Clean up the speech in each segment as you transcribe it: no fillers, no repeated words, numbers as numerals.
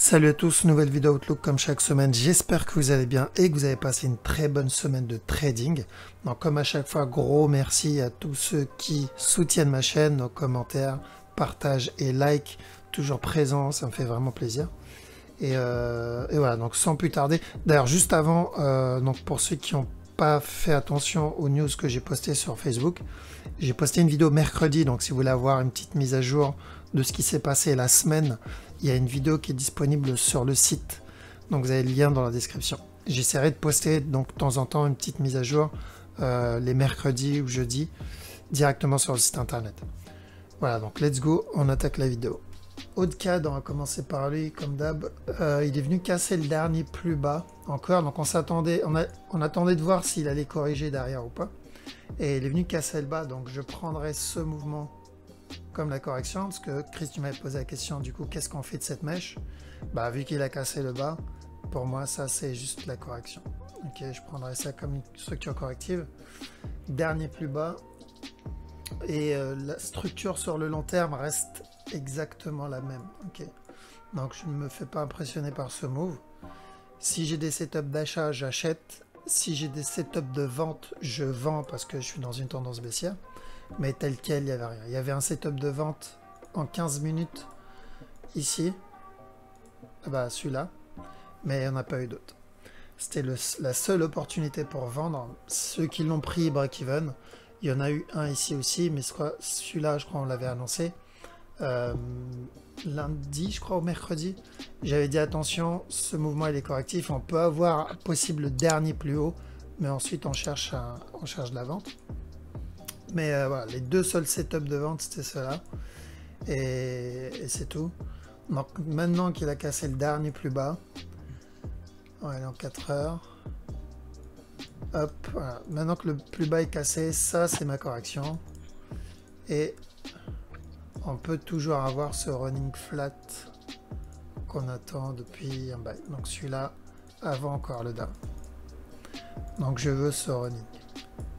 Salut à tous, nouvelle vidéo Outlook comme chaque semaine. J'espère que vous allez bien et que vous avez passé une très bonne semaine de trading. Donc comme à chaque fois, gros merci à tous ceux qui soutiennent ma chaîne, nos commentaires, partages et likes, toujours présents, ça me fait vraiment plaisir. Et voilà, donc sans plus tarder. D'ailleurs, juste avant, donc pour ceux qui n'ont pas fait attention aux news que j'ai postées sur Facebook, j'ai posté une vidéo mercredi, donc si vous voulez avoir une petite mise à jour de ce qui s'est passé la semaine, il y a une vidéo qui est disponible sur le site, donc vous avez le lien dans la description. J'essaierai de poster donc de temps en temps une petite mise à jour les mercredis ou jeudis directement sur le site internet. Voilà, donc let's go, on attaque la vidéo. Haut-de-CAD, on va commencer par lui comme d'hab. Il est venu casser le dernier plus bas encore, donc on attendait de voir s'il allait corriger derrière ou pas. Et il est venu casser le bas, donc je prendrai ce mouvement comme la correction, parce que Chris, tu m'avais posé la question, du coup, qu'est-ce qu'on fait de cette mèche? Bah, vu qu'il a cassé le bas, pour moi, ça, c'est juste la correction. Ok, je prendrai ça comme une structure corrective. Dernier plus bas. Et la structure sur le long terme reste exactement la même. Ok, donc je ne me fais pas impressionner par ce move. Si j'ai des setups d'achat, j'achète. Si j'ai des setups de vente, je vends parce que je suis dans une tendance baissière. Mais tel quel, il n'y avait rien. Il y avait un setup de vente en 15 minutes ici. Ah bah celui-là. Mais il n'y en a pas eu d'autres. C'était la seule opportunité pour vendre. Ceux qui l'ont pris, break-even. Il y en a eu un ici aussi, mais celui-là, je crois, on l'avait annoncé. Lundi, je crois, au mercredi. J'avais dit attention, ce mouvement il est correctif. On peut avoir possible le dernier plus haut, mais ensuite on cherche de la vente. Mais voilà, les deux seuls setups de vente, c'était cela. Et c'est tout. Donc maintenant qu'il a cassé le dernier plus bas, on va aller en 4 heures. Hop, voilà. Maintenant que le plus bas est cassé, ça c'est ma correction. Et on peut toujours avoir ce running flat qu'on attend depuis un bail. Donc celui-là, avant encore le down. Donc je veux ce running.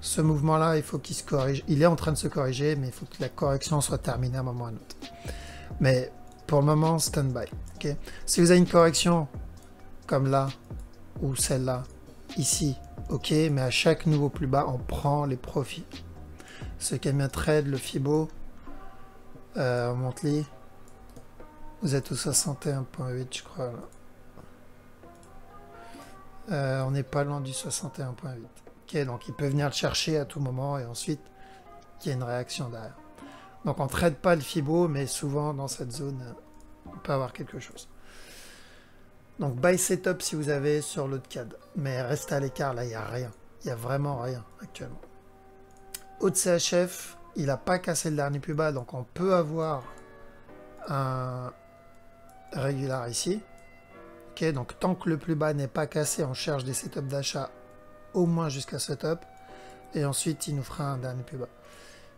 Ce mouvement-là, il faut qu'il se corrige. Il est en train de se corriger, mais il faut que la correction soit terminée à un moment ou à un autre. Mais pour le moment, stand-by. Okay. Si vous avez une correction comme là, ou celle-là, ici, ok, mais à chaque nouveau plus bas, on prend les profits. Ceux qui aiment bien trade, le Fibo, monthly, vous êtes au 61.8, je crois. Là. On n'est pas loin du 61.8. Ok, donc il peut venir le chercher à tout moment et ensuite il y a une réaction derrière. Donc on ne trade pas le Fibo, mais souvent dans cette zone, on peut avoir quelque chose. Donc buy setup si vous avez sur l'autre CAD, mais restez à l'écart, là il n'y a rien. Il n'y a vraiment rien actuellement. Haut de CHF, il n'a pas cassé le dernier plus bas, donc on peut avoir un régular ici. Ok, donc tant que le plus bas n'est pas cassé, on cherche des setups d'achat au moins jusqu'à ce top, et ensuite il nous fera un dernier plus bas.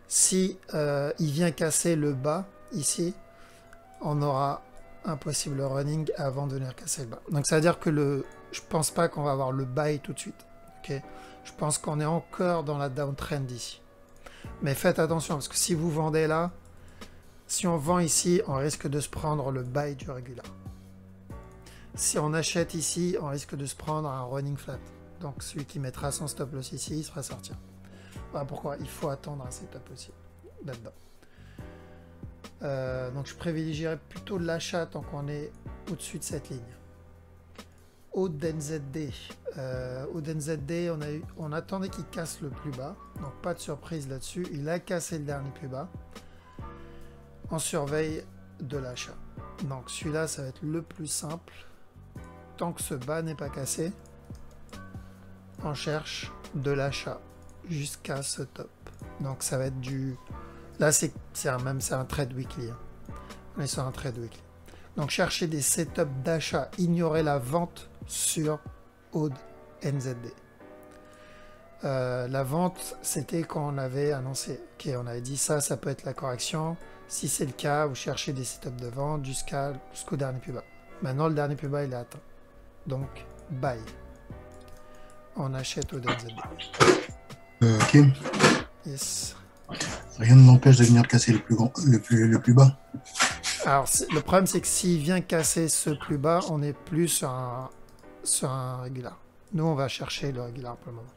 Si il vient casser le bas ici, on aura un possible running avant de venir casser le bas. Donc ça veut dire que je pense pas qu'on va avoir le buy tout de suite. Ok, je pense qu'on est encore dans la downtrend ici. Mais faites attention parce que si vous vendez là, si on vend ici, on risque de se prendre le buy du régular. Si on achète ici, on risque de se prendre un running flat. Donc celui qui mettra son stop loss ici, il sera sortir. Voilà pourquoi il faut attendre un setup aussi là-dedans. Donc je privilégierais plutôt l'achat tant qu'on est au-dessus de cette ligne. Au DNZD, on attendait qu'il casse le plus bas, donc pas de surprise là-dessus. Il a cassé le dernier plus bas. On surveille de l'achat. Donc celui-là, ça va être le plus simple. Tant que ce bas n'est pas cassé, on cherche de l'achat jusqu'à ce top. Donc ça va être du... Là, c'est un trade weekly. Hein. On est sur un trade weekly. Donc chercher des setups d'achat, ignorer la vente sur Odd NZD. La vente, c'était quand on avait annoncé. Ok, on avait dit ça peut être la correction. Si c'est le cas, vous cherchez des setups de vente jusqu'au dernier plus bas. Maintenant, le dernier plus bas, il est atteint. Donc, buy. On achète au NZD. Ok. Yes. Rien ne l'empêche de venir casser le plus bas. Alors, le problème, c'est que s'il vient casser ce plus bas, on n'est plus sur un régular. Nous, on va chercher le régular pour le moment.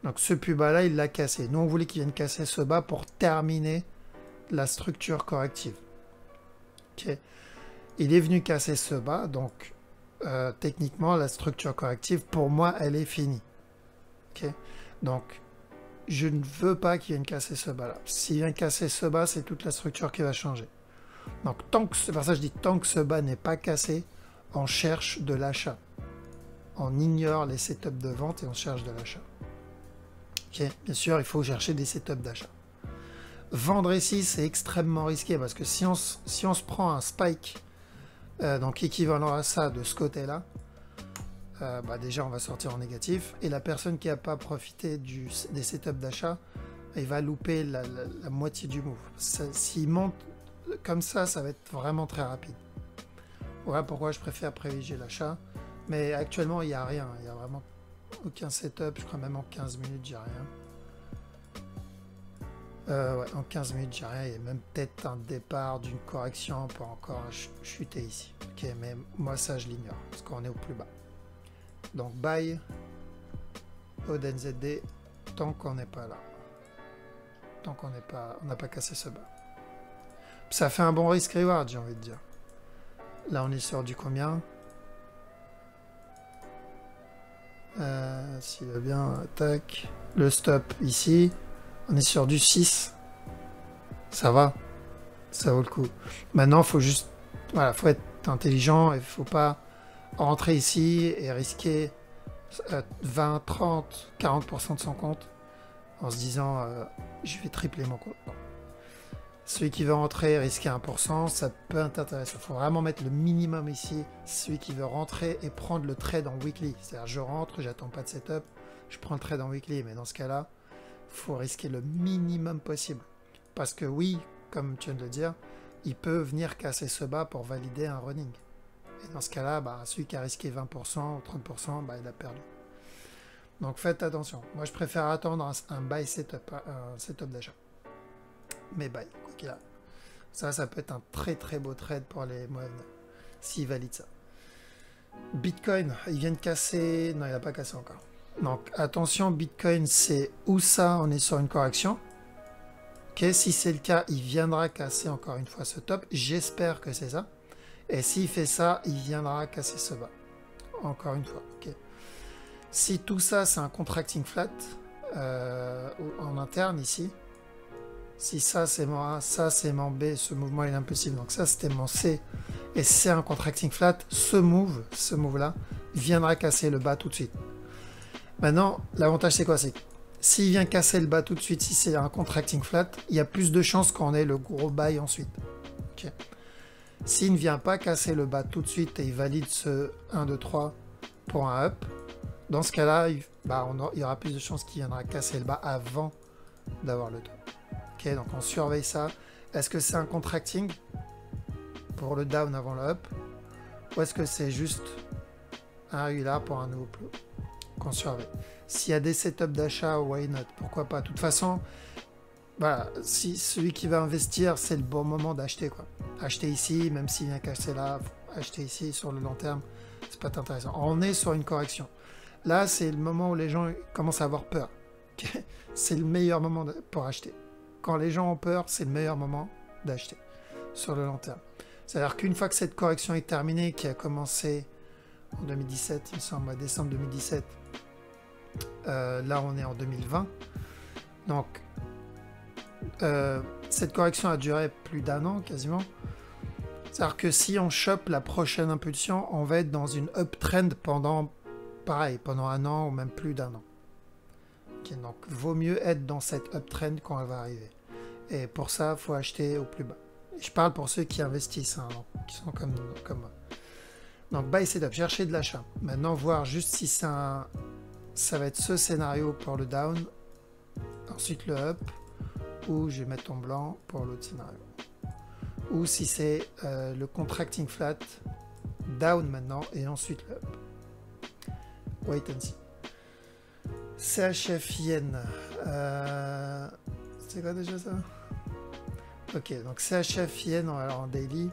Donc, ce plus bas-là, il l'a cassé. Nous, on voulait qu'il vienne casser ce bas pour terminer la structure corrective. Ok. Il est venu casser ce bas, donc techniquement, la structure corrective, pour moi, elle est finie. Ok. Donc, je ne veux pas qu'il vienne casser ce bas-là. S'il vient casser ce bas, c'est toute la structure qui va changer. Donc, c'est pour ça que je dis, tant que ce bas n'est pas cassé, on cherche de l'achat. On ignore les setups de vente et on cherche de l'achat. Ok, bien sûr, il faut chercher des setups d'achat. Vendre ici, c'est extrêmement risqué parce que si on se prend un spike, donc équivalent à ça de ce côté-là, déjà on va sortir en négatif et la personne qui n'a pas profité des setups d'achat, il va louper la moitié du move. S'il monte comme ça va être vraiment très rapide. Voilà pourquoi je préfère privilégier l'achat. Mais actuellement, il n'y a rien. Il n'y a vraiment aucun setup. Je crois même en 15 minutes, j'ai rien. Ouais, en 15 minutes, j'ai rien. Il y a même peut-être un départ d'une correction pour encore chuter ici. Ok, mais moi, ça, je l'ignore parce qu'on est au plus bas. Donc, buy ODNZD tant qu'on n'est pas là. Tant qu'on n'est pas, on n'a pas cassé ce bas. Ça fait un bon risk-reward, j'ai envie de dire. Là, on est sur du combien? S'il va bien, tac. Le stop ici. On est sur du 6. Ça va. Ça vaut le coup. Maintenant, il faut juste... Voilà, faut être intelligent. Il ne faut pas rentrer ici et risquer 20, 30, 40% de son compte en se disant je vais tripler mon compte. Non. Celui qui veut rentrer risquer 1%, ça peut être intéressant. Il faut vraiment mettre le minimum ici. Celui qui veut rentrer et prendre le trade en weekly. C'est-à-dire, je rentre, j'attends pas de setup, je prends le trade en weekly. Mais dans ce cas-là, il faut risquer le minimum possible. Parce que oui, comme tu viens de le dire, il peut venir casser ce bas pour valider un running. Et dans ce cas-là, celui qui a risqué 20% ou 30%, il a perdu. Donc faites attention. Moi, je préfère attendre un buy setup, un setup d'achat. Mais buy. Ça peut être un très très beau trade pour les mois à venir, s'il valide ça. Bitcoin, il vient de casser... Non, il n'a pas cassé encore. Donc attention, Bitcoin, c'est où ça? On est sur une correction. Ok, si c'est le cas, il viendra casser encore une fois ce top. J'espère que c'est ça. Et s'il fait ça, il viendra casser ce bas. Encore une fois. Ok. Si tout ça, c'est un contracting flat en interne ici, si ça c'est mon A, ça c'est mon B, ce mouvement il est impossible. Donc ça c'était mon C et c'est un contracting flat. Ce move là, viendra casser le bas tout de suite. Maintenant, l'avantage c'est quoi? C'est que s'il vient casser le bas tout de suite, si c'est un contracting flat, il y a plus de chances qu'on ait le gros buy ensuite. Okay. S'il ne vient pas casser le bas tout de suite et il valide ce 1, 2, 3 pour un up, dans ce cas-là, il y aura plus de chances qu'il viendra casser le bas avant d'avoir le top. Ok, donc on surveille ça. Est-ce que c'est un contracting pour le down avant le up? Ou est-ce que c'est juste un régular pour un nouveau plus qu'on surveille? S'il y a des setups d'achat, why not? Pourquoi pas? De toute façon, voilà, si celui qui va investir, c'est le bon moment d'acheter, quoi. Acheter ici, même s'il vient casser là, acheter ici sur le long terme, c'est pas intéressant. On est sur une correction. Là, c'est le moment où les gens commencent à avoir peur. Okay, c'est le meilleur moment pour acheter. Quand les gens ont peur, c'est le meilleur moment d'acheter sur le long terme. C'est-à-dire qu'une fois que cette correction est terminée, qui a commencé en 2017, il me semble, à décembre 2017, là on est en 2020. Donc, cette correction a duré plus d'1 an quasiment. C'est-à-dire que si on chope la prochaine impulsion, on va être dans une uptrend pendant 1 an ou même plus d'1 an. Okay, donc, vaut mieux être dans cette uptrend quand elle va arriver. Et pour ça, il faut acheter au plus bas. Et je parle pour ceux qui investissent, hein, donc, qui sont comme moi. Donc, buy setup, chercher de l'achat. Maintenant, voir juste si ça va être ce scénario pour le down, ensuite le up, ou je vais mettre en blanc pour l'autre scénario. Ou si c'est le contracting flat, down maintenant, et ensuite le up. Wait and see. CHF Yen. C'est quoi déjà ça? Ok, donc CHF alors en daily.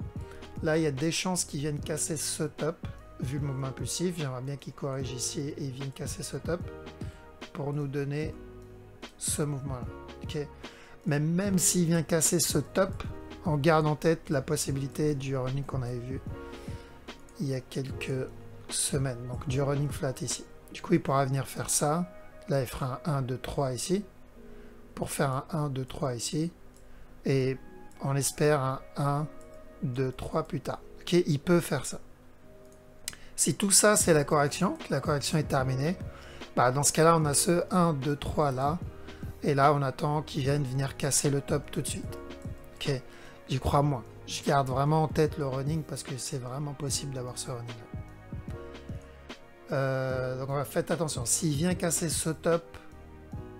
Là, il y a des chances qu'ils viennent casser ce top, vu le mouvement impulsif. J'aimerais bien qu'ils corrigent ici et ils viennent casser ce top pour nous donner ce mouvement-là. Ok, mais même s'il vient casser ce top, on garde en tête la possibilité du running qu'on avait vu il y a quelques semaines. Donc du running flat ici. Du coup, il pourra venir faire ça. Là, il fera un 1, 2, 3 ici. Pour faire un 1, 2, 3 ici. Et on espère un 1, 2, 3 plus tard. Ok, il peut faire ça. Si tout ça, c'est la correction, que la correction est terminée, bah, dans ce cas-là, on a ce 1, 2, 3 là. Et là, on attend qu'il vienne venir casser le top tout de suite. Ok, j'y crois moins. Je garde vraiment en tête le running parce que c'est vraiment possible d'avoir ce running là. Donc on va faire attention. S'il vient casser ce top,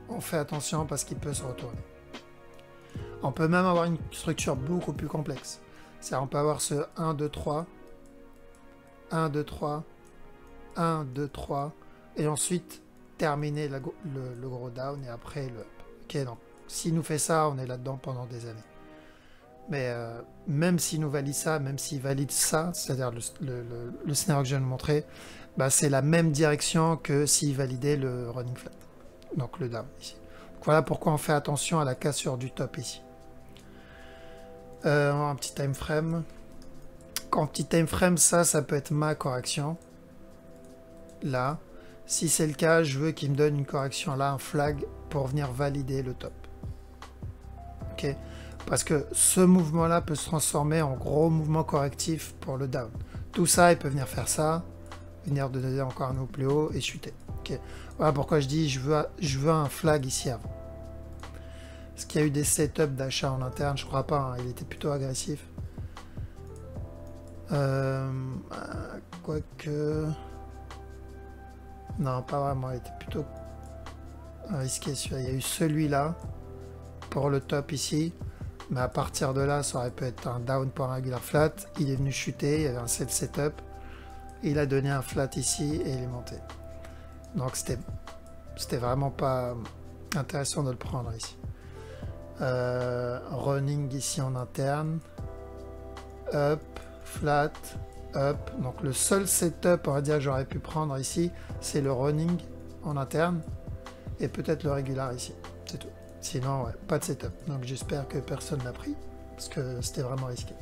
on fait attention parce qu'il peut se retourner. On peut même avoir une structure beaucoup plus complexe. C'est-à-dire on peut avoir ce 1, 2, 3, 1, 2, 3, 1, 2, 3, et ensuite terminer le gros down et après le up. Ok, donc s'il nous fait ça, on est là-dedans pendant des années. Mais même s'il nous valide ça, même s'il valide ça, c'est-à-dire le scénario que je viens de montrer, bah, c'est la même direction que s'il validait le running flat, donc le down ici. Donc voilà pourquoi on fait attention à la cassure du top ici. Un petit time frame. Quand petit time frame, ça peut être ma correction. Là, si c'est le cas, je veux qu'il me donne une correction là, un flag, pour venir valider le top. Ok, parce que ce mouvement-là peut se transformer en gros mouvement correctif pour le down. Tout ça, il peut venir faire ça, venir donner encore un nouveau plus haut et chuter. Ok, voilà pourquoi je dis je veux un flag ici avant. Est-ce qu'il y a eu des setups d'achat en interne? Je crois pas, hein, il était plutôt agressif. Quoique... Non, pas vraiment, il était plutôt risqué celui-là. Il y a eu celui-là pour le top ici. Mais à partir de là, ça aurait pu être un down pour un regular flat. Il est venu chuter, il y avait un setup. Il a donné un flat ici et il est monté. Donc c'était vraiment pas intéressant de le prendre ici. Running ici en interne. Up, flat, up. Donc le seul setup, on va dire, que j'aurais pu prendre ici, c'est le running en interne. Et peut-être le regular ici. C'est tout. Sinon, ouais, pas de setup. Donc j'espère que personne l'a pris. Parce que c'était vraiment risqué.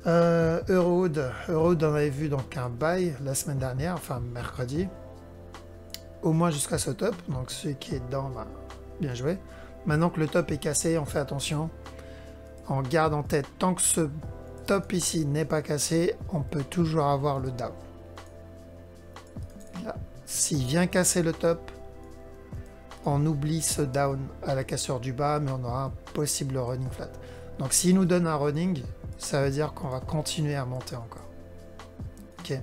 Eurowood, on avait vu donc un buy la semaine dernière, enfin mercredi, au moins jusqu'à ce top, donc celui qui est dedans, bah, bien joué. Maintenant que le top est cassé, on fait attention, on garde en tête, tant que ce top ici n'est pas cassé, on peut toujours avoir le down. S'il vient casser le top, on oublie ce down à la cassure du bas, mais on aura un possible running flat. Donc s'il nous donne un running, ça veut dire qu'on va continuer à monter encore. Ok.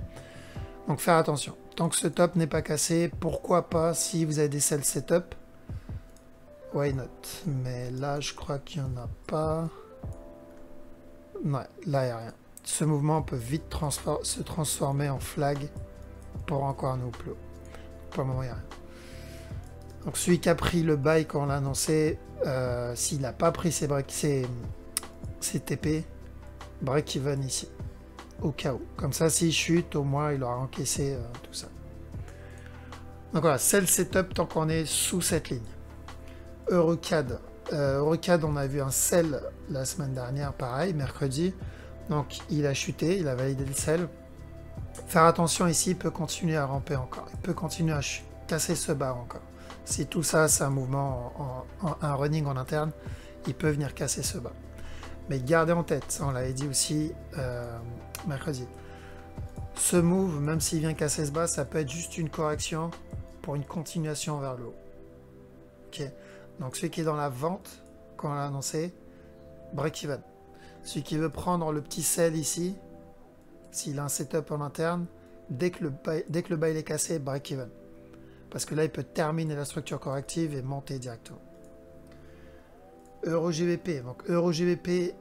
Donc faire attention. Tant que ce top n'est pas cassé, pourquoi pas, si vous avez des sell setup, why not. Mais là, je crois qu'il n'y en a pas. Ouais, là, il n'y a rien. Ce mouvement peut vite se transformer en flag pour encore un nouveau plus haut. Pour le moment, il n'y a rien. Donc celui qui a pris le buy quand on l'a annoncé, s'il n'a pas pris ses TP, break-even ici, au cas où. Comme ça, s'il chute, au moins, il aura encaissé tout ça. Donc voilà, sell setup tant qu'on est sous cette ligne. Eurocad. Eurocad, on a vu un sell la semaine dernière, pareil, mercredi. Donc il a chuté, il a validé le sell. Faire attention ici, il peut continuer à ramper encore. Il peut continuer à casser ce bas encore. Si tout ça, c'est un mouvement, un running en interne, il peut venir casser ce bas. Mais gardez en tête, ça on l'avait dit aussi mercredi. Ce move, même s'il vient casser ce bas, ça peut être juste une correction pour une continuation vers le haut. Ok. Donc celui qui est dans la vente, quand on l'a annoncé, break-even. Celui qui veut prendre le petit sell ici, s'il a un setup en interne, dès que le buy est cassé, break-even. Parce que là, il peut terminer la structure corrective et monter directement. Euro-GBP. Donc Euro-GBP,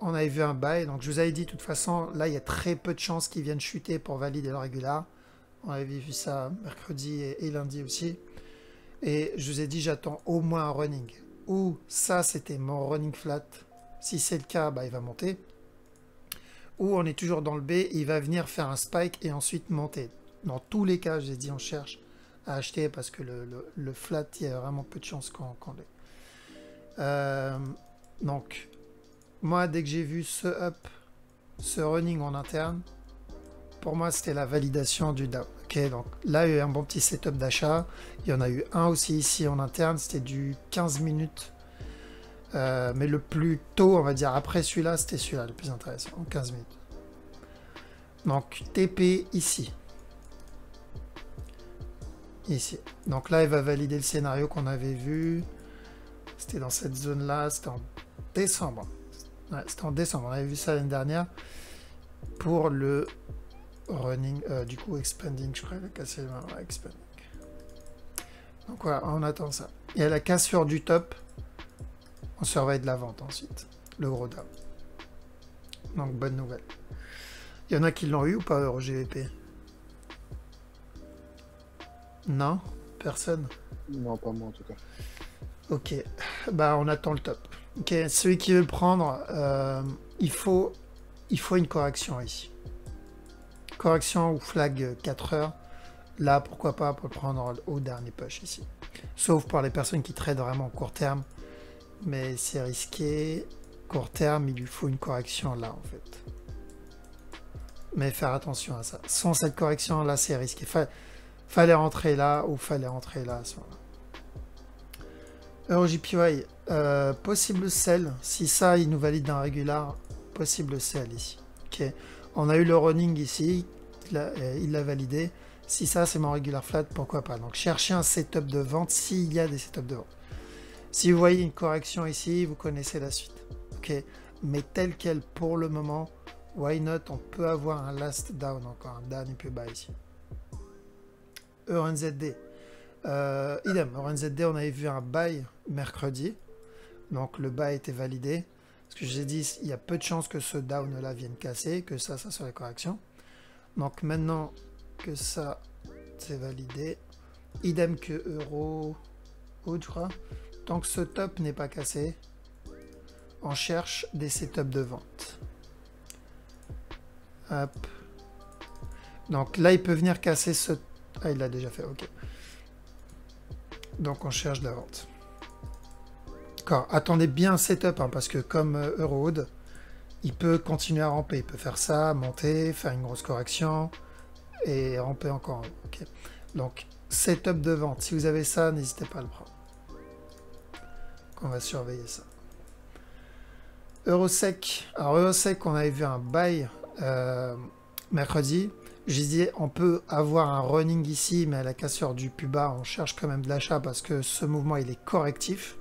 on avait vu un buy. Donc je vous avais dit, de toute façon, là, il y a très peu de chances qu'ils viennent chuter pour valider le régular. On avait vu ça mercredi et lundi aussi. Et je vous ai dit, j'attends au moins un running. ou ça c'était mon running flat. Si c'est le cas, bah, il va monter. Ou on est toujours dans le B, il va venir faire un spike et ensuite monter. Dans tous les cas, j'ai dit on cherche à acheter parce que le flat, il y a vraiment peu de chances qu'on l'ait. Donc, moi, dès que j'ai vu ce up, ce running en interne, pour moi, c'était la validation du down. Ok, donc là, il y a eu un bon petit setup d'achat. Il y en a eu un aussi ici en interne, c'était du 15 minutes. Mais le plus tôt, on va dire, après celui-là, c'était celui-là, le plus intéressant, en 15 minutes. Donc, TP ici. Ici. Donc là, il va valider le scénario qu'on avait vu. C'était dans cette zone-là, c'était en décembre. Ouais, c'était en décembre, on avait vu ça l'année dernière. Pour le running, du coup, expanding, je crois, il a cassé le main, ouais, expanding. Donc voilà, on attend ça. Il y a la cassure du top. On surveille de la vente ensuite. Le gros down. Donc bonne nouvelle. Il y en a qui l'ont eu ou pas, EuroGVP? Non? Personne? Non, pas moi en tout cas. Ok. Bah on attend le top. Ok, celui qui veut le prendre, il faut une correction ici. Correction ou flag 4 heures. Là, pourquoi pas pour le prendre au dernier push ici. Sauf pour les personnes qui tradent vraiment court terme. Mais c'est risqué. Court terme, il lui faut une correction là en fait. Mais faire attention à ça. Sans cette correction là, c'est risqué. Fallait rentrer là ou fallait rentrer là à ce moment-là. EuroJPY, possible sell. Si ça, il nous valide d'un régular, possible sell ici. Ok. On a eu le running ici. Il l'a validé. Si ça, c'est mon régular flat, pourquoi pas. Donc, cherchez un setup de vente s'il y a des setups de vente. Si vous voyez une correction ici, vous connaissez la suite. Ok. Mais tel quel pour le moment, why not? On peut avoir un last down encore. Un down, il peut buy ici. EURNZD. Idem, EURNZD, on avait vu un buy mercredi. Donc le buy était validé. Ce que j'ai dit, il y a peu de chances que ce down là vienne casser, que ça soit la correction. Donc maintenant que ça c'est validé, idem que euro, je crois. Tant que ce top n'est pas cassé, on cherche des setups de vente. Hop. Donc là, il peut venir casser ce... Ah, il l'a déjà fait, ok. Donc on cherche de la vente. D'accord, attendez bien un setup, hein, parce que comme Eurohood, il peut continuer à ramper. Il peut faire ça, monter, faire une grosse correction, et ramper encore. Okay. Donc, setup de vente. Si vous avez ça, n'hésitez pas à le prendre. On va surveiller ça. Eurosec. Alors, Eurosec, on avait vu un buy mercredi. Je disais, on peut avoir un running ici, mais à la cassure du plus bas, on cherche quand même de l'achat parce que ce mouvement, il est correctif.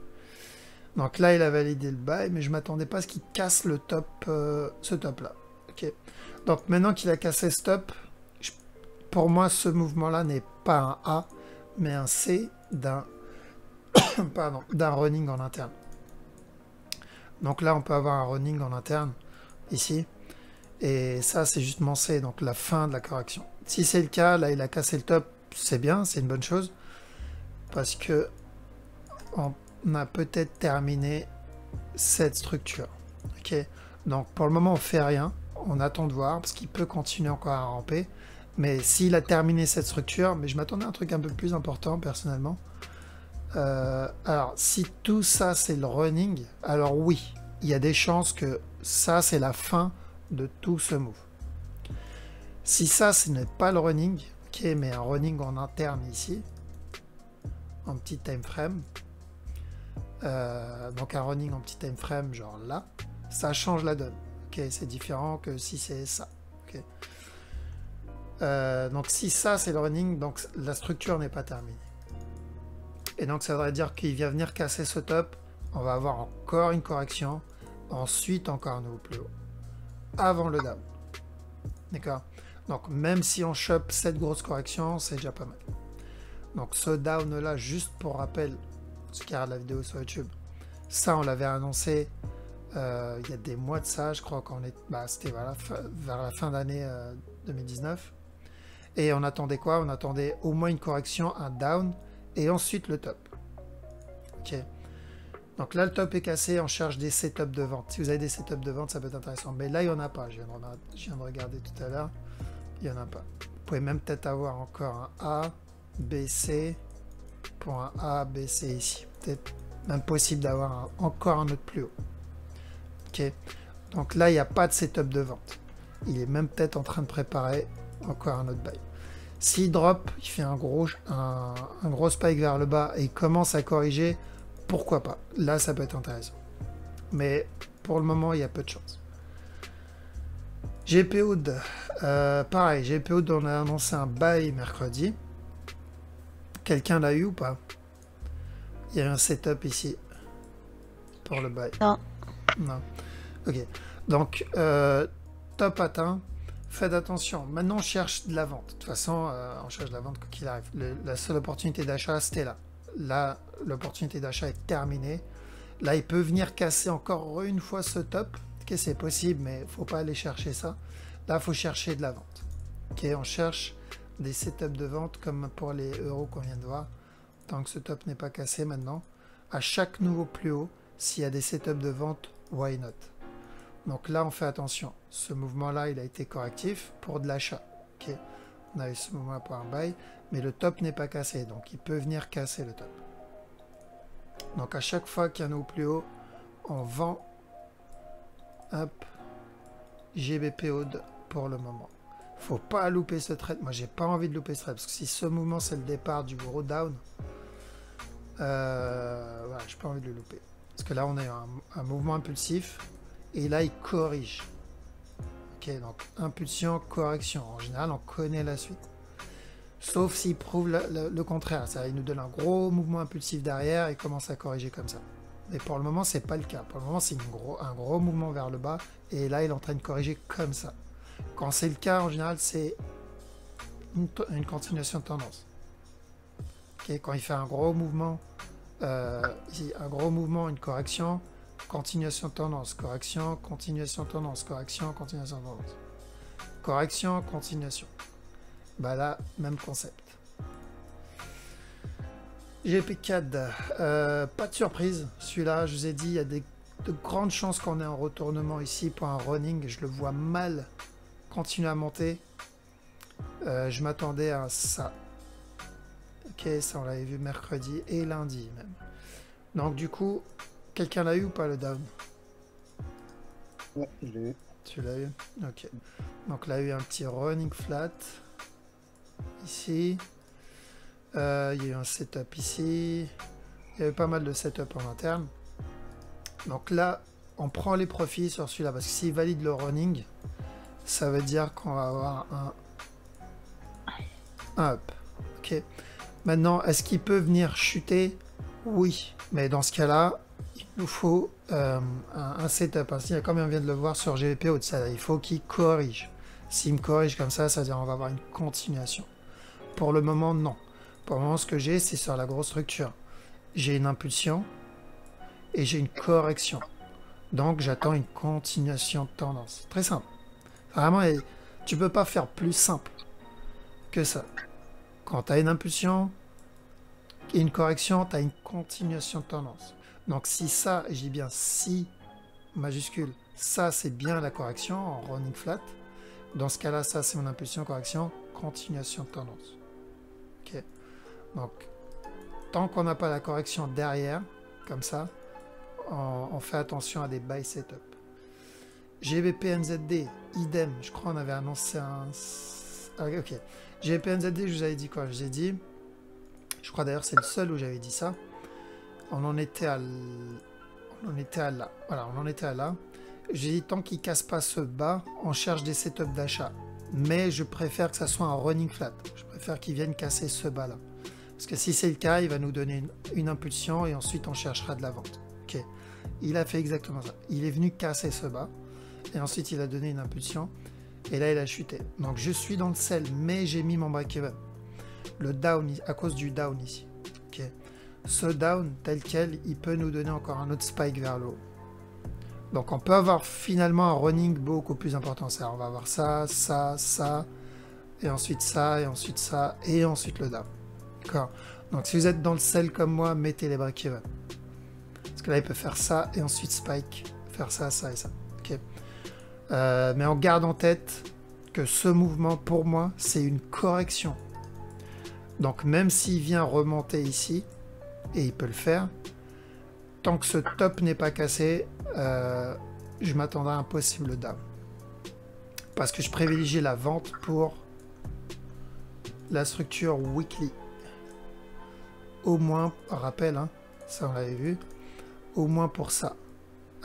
Donc là, il a validé le buy, mais je ne m'attendais pas à ce qu'il casse le top, ce top-là. Okay. Donc maintenant qu'il a cassé ce top, pour moi, ce mouvement-là n'est pas un A, mais un C d'un d'un running en interne. Donc là, on peut avoir un running en interne, ici. Et ça, c'est justement C, donc la fin de la correction. Si c'est le cas, là, il a cassé le top, c'est bien, c'est une bonne chose. Parce que on a peut-être terminé cette structure. Ok. Donc pour le moment, on fait rien. On attend de voir, parce qu'il peut continuer encore à ramper. Mais s'il a terminé cette structure, mais je m'attendais à un truc un peu plus important, personnellement. Alors, si tout ça, c'est le running, alors oui, il y a des chances que ça, c'est la fin de tout ce move. Si ça, ce n'est pas le running, ok, mais un running en interne ici, en petit time frame, donc un running en petit time frame, genre là, ça change la donne. Ok, c'est différent que si c'est ça. Okay. Donc si ça, c'est le running, donc la structure n'est pas terminée. Et donc ça voudrait dire qu'il vient venir casser ce top, on va avoir encore une correction, ensuite encore un nouveau plus haut, avant le down. D'accord. Donc même si on chope cette grosse correction, c'est déjà pas mal. Donc ce down là, juste pour rappel, ceux qui regardent la vidéo sur YouTube, ça on l'avait annoncé il y a des mois de ça, je crois qu'on est, c'était voilà, vers la fin d'année 2019. Et on attendait quoi? On attendait au moins une correction, un down, et ensuite le top. Ok. Donc là, le top est cassé, on cherche des setups de vente. Si vous avez des setups de vente, ça peut être intéressant. Mais là, il n'y en a pas. Je viens de regarder tout à l'heure. Il n'y en a pas. Vous pouvez même peut-être avoir encore un A, B, C, pour un A, B, C ici. Peut-être même possible d'avoir encore un autre plus haut. Ok. Donc là, il n'y a pas de setup de vente. Il est même peut-être en train de préparer encore un autre buy. S'il drop, il fait un gros spike vers le bas et il commence à corriger, pourquoi pas. Là, ça peut être intéressant. Mais pour le moment, il y a peu de chance. GPUD, pareil, GPUD, on a annoncé un buy mercredi. Quelqu'un l'a eu ou pas? Il y a un setup ici pour le buy. Non. Non. Ok. Donc, top atteint. Faites attention. Maintenant, on cherche de la vente. De toute façon, on cherche de la vente quoi qu'il arrive. La seule opportunité d'achat, c'était là. Là, l'opportunité d'achat est terminée. Là, il peut venir casser encore une fois ce top. Ok, c'est possible, mais il ne faut pas aller chercher ça. Là, il faut chercher de la vente. Ok, on cherche des setups de vente comme pour les euros qu'on vient de voir. Tant que ce top n'est pas cassé maintenant. À chaque nouveau plus haut, s'il y a des setups de vente, why not? Donc là, on fait attention. Ce mouvement-là, il a été correctif pour de l'achat. Ok, on a eu ce mouvement pour un buy, mais le top n'est pas cassé, donc il peut venir casser le top. Donc à chaque fois qu'il y a un nouveau plus haut, on vend. Hop, GBP Odd pour le moment. Faut pas louper ce trade. Moi, j'ai pas envie de louper ce trade parce que si ce mouvement c'est le départ du gros down, voilà, j'ai pas envie de le louper. Parce que là, on a un mouvement impulsif et là, il corrige. Ok, donc impulsion, correction. En général, on connaît la suite. Sauf s'il prouve le contraire. Ça, il nous donne un gros mouvement impulsif derrière et commence à corriger comme ça. Mais pour le moment, c'est pas le cas. Pour le moment, c'est un gros mouvement vers le bas. Et là, il est en train de corriger comme ça. Quand c'est le cas, en général, c'est une continuation de tendance. Okay, quand il fait un gros mouvement, une correction, continuation de tendance, correction, continuation de tendance, correction, continuation de tendance. Correction, continuation. Bah là, même concept. GP4, pas de surprise. Celui-là, je vous ai dit, il y a de grandes chances qu'on ait un retournement ici pour un running. Je le vois mal continuer à monter. Je m'attendais à ça. Ok, ça on l'avait vu mercredi et lundi même. Donc du coup, quelqu'un l'a eu ou pas le down? Ouais, je l'ai eu. Tu l'as eu? Ok. Donc là, il y a eu un petit running flat. Ici. Il y a eu un setup ici. Il y avait pas mal de setup en interne. Donc là, on prend les profits sur celui-là. Parce que s'il valide le running, ça veut dire qu'on va avoir un up. Ok. Maintenant, est-ce qu'il peut venir chuter? Oui. Mais dans ce cas-là, il nous faut un setup. Ainsi, comme on vient de le voir sur GBP, il faut qu'il corrige. S'il me corrige comme ça veut dire qu'on va avoir une continuation. Pour le moment, non. Pour le moment, ce que j'ai, c'est sur la grosse structure. J'ai une impulsion et j'ai une correction. Donc, j'attends une continuation de tendance. Très simple. Vraiment, tu peux pas faire plus simple que ça. Quand tu as une impulsion et une correction, tu as une continuation de tendance. Donc, si ça, et je dis bien si, majuscule, ça, c'est bien la correction en running flat. Dans ce cas-là, ça, c'est mon impulsion, correction, continuation de tendance. Ok. Donc, tant qu'on n'a pas la correction derrière, comme ça, on fait attention à des buy setup. GBP NZD, idem. Je crois qu'on avait annoncé un... Ah, ok. GBP NZD, je vous avais dit quoi? Je vous ai dit... Je crois d'ailleurs c'est le seul où j'avais dit ça. On en était à là. Voilà, on en était à là. J'ai dit tant qu'il casse pas ce bas, on cherche des setups d'achat. Mais je préfère que ça soit un running flat. Je préfère qu'il vienne casser ce bas là. Parce que si c'est le cas, il va nous donner une impulsion et ensuite on cherchera de la vente. Ok. Il a fait exactement ça. Il est venu casser ce bas et ensuite il a donné une impulsion et là il a chuté. Donc je suis dans le sell, mais j'ai mis mon break-even. Le down, à cause du down ici. Ok. Ce down tel quel, il peut nous donner encore un autre spike vers le haut. Donc on peut avoir finalement un running beaucoup plus important. On va avoir ça, ça, ça, et ensuite ça, et ensuite ça, et ensuite le down. D'accord. Donc si vous êtes dans le sell comme moi, mettez les break-even. Parce que là, il peut faire ça et ensuite spike, faire ça, ça et ça. Ok. Mais on garde en tête que ce mouvement, pour moi, c'est une correction. Donc même s'il vient remonter ici, et il peut le faire, tant que ce top n'est pas cassé, je m'attendrai à un possible down. Parce que je privilégie la vente pour la structure weekly. Au moins, rappel, hein, ça on l'avait vu, au moins pour ça.